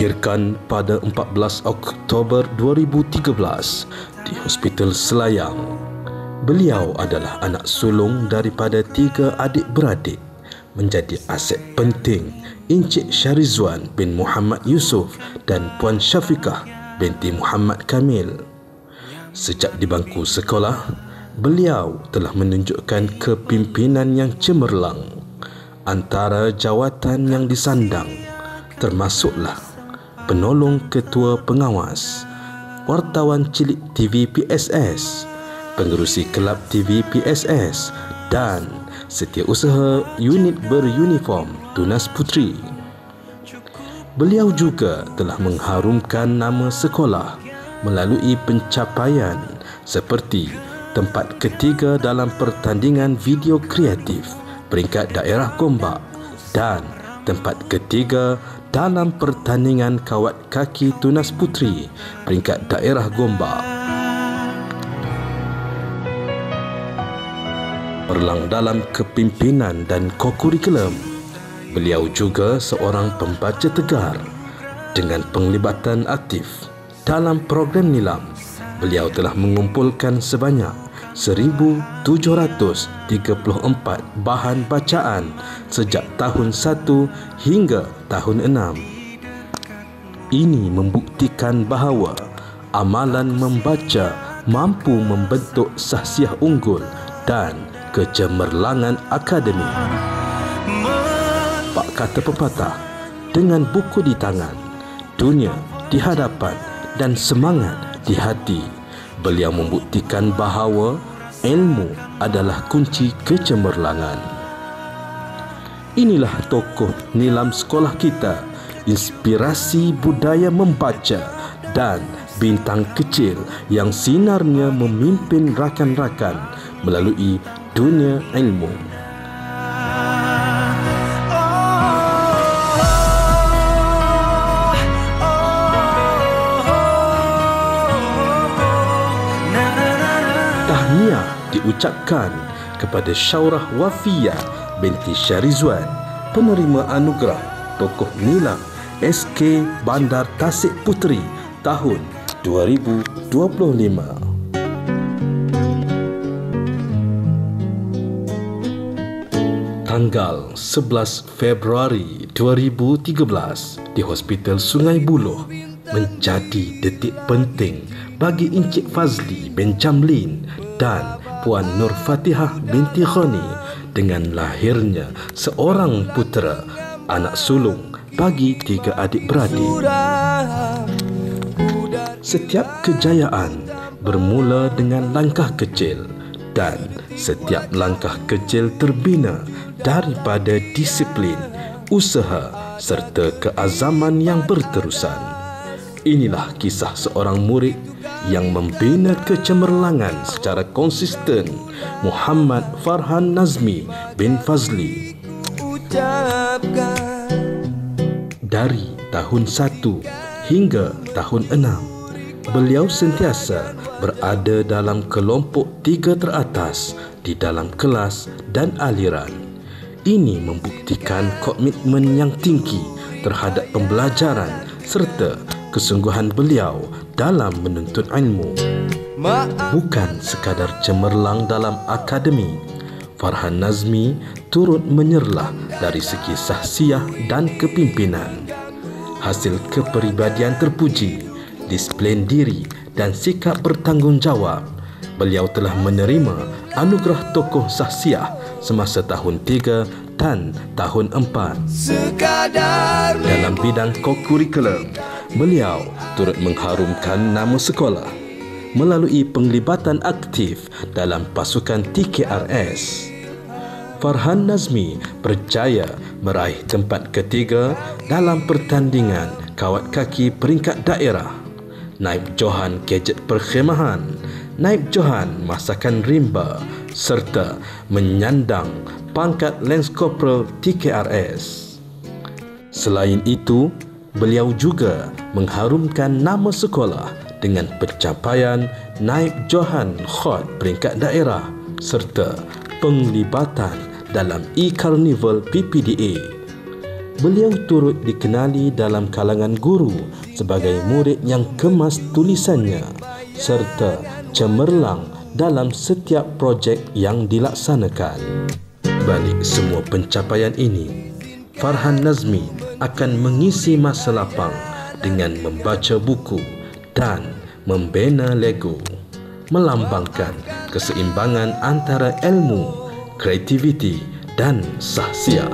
Dilahirkan pada 14 Oktober 2013 di Hospital Selayang. Beliau adalah anak sulung daripada 3 adik-beradik, menjadi aset penting Encik Syarizwan bin Muhammad Yusof dan Puan Syafiqah binti Muhammad Kamil. Sejak di bangku sekolah, beliau telah menunjukkan kepimpinan yang cemerlang. Antara jawatan yang disandang termasuklah penolong ketua pengawas, wartawan cilik TV PSS, pengerusi kelab TV PSS dan setiausaha unit beruniform Tunas Puteri. Beliau juga telah mengharumkan nama sekolah melalui pencapaian seperti tempat ketiga dalam pertandingan video kreatif peringkat daerah Gombak dan tempat ketiga dalam pertandingan kawat kaki Tunas Puteri peringkat daerah Gombak. Perlang dalam kepimpinan dan kokurikulum, beliau juga seorang pembaca tegar dengan penglibatan aktif dalam program nilam. Beliau telah mengumpulkan sebanyak 1,734 bahan bacaan sejak tahun 1 hingga tahun 6. Ini membuktikan bahawa amalan membaca mampu membentuk sahsiah unggul dan kecemerlangan akademik. Pak kata pepatah, dengan buku di tangan, dunia di hadapan dan semangat di hati, beliau membuktikan bahawa ilmu adalah kunci kecemerlangan. Inilah tokoh nilam sekolah kita, inspirasi budaya membaca dan bintang kecil yang sinarnya memimpin rakan-rakan melalui dunia ilmu. Tahniah diucapkan kepada Syaurah Wafiyah binti Syarizwan, penerima anugerah tokoh nilam SK Bandar Tasik Puteri tahun 2025. Tanggal 11 Februari 2013 di Hospital Sungai Buloh menjadi detik penting bagi Encik Fazli bin Jamlin dan Puan Nur Fatihah binti Khani dengan lahirnya seorang putera, anak sulung bagi 3 adik-beradik. Setiap kejayaan bermula dengan langkah kecil dan setiap langkah kecil terbina daripada disiplin, usaha serta keazaman yang berterusan. Inilah kisah seorang murid yang membina kecemerlangan secara konsisten, Muhammad Farhan Nazmi bin Fazli. Dari tahun 1 hingga tahun 6, beliau sentiasa berada dalam kelompok 3 teratas di dalam kelas dan aliran. Ini membuktikan komitmen yang tinggi terhadap pembelajaran serta kesungguhan beliau dalam menuntut ilmu. Bukan sekadar cemerlang dalam akademik, Farhan Nazmi turut menyerlah dari segi sahsiah dan kepimpinan. Hasil kepribadian terpuji, disiplin diri dan sikap bertanggungjawab, beliau telah menerima anugerah tokoh sahsiah semasa tahun 3 dan tahun 4. Dalam bidang kokurikulum, beliau turut mengharumkan nama sekolah melalui penglibatan aktif dalam pasukan TKRS. Farhan Nazmi berjaya meraih tempat ketiga dalam pertandingan kawat kaki peringkat daerah, naib johan gadget perkhemahan, naib johan masakan rimba serta menyandang pangkat Lance Corporal TKRS. Selain itu, beliau juga mengharumkan nama sekolah dengan pencapaian naib johan khot peringkat daerah serta penglibatan dalam e-Carnival PPDA. Beliau turut dikenali dalam kalangan guru sebagai murid yang kemas tulisannya serta cemerlang dalam setiap projek yang dilaksanakan. Balik semua pencapaian ini, Farhan Nazmi akan mengisi masa lapang dengan membaca buku dan membina Lego, melambangkan keseimbangan antara ilmu, kreativiti dan sahsiah.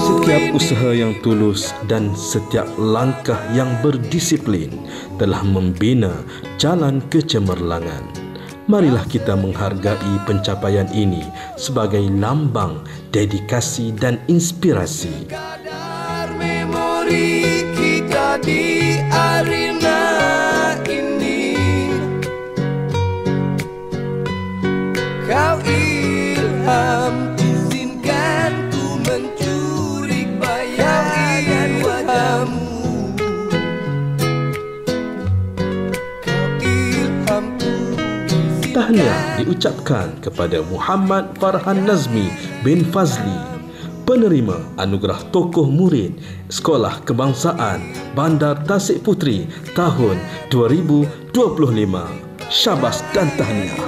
Setiap usaha yang tulus dan setiap langkah yang berdisiplin telah membina jalan kecemerlangan. Marilah kita menghargai pencapaian ini sebagai lambang dedikasi dan inspirasi. Memori kita di arena ini, kau ilham, izinkan ku mencuri bayangan wajahmu. Kau ilham ku. Tahniah diucapkan kepada Muhammad Farhan Nazmi bin Fazli, penerima anugerah tokoh murid Sekolah Kebangsaan Bandar Tasik Puteri tahun 2025. Syabas dan tahniah.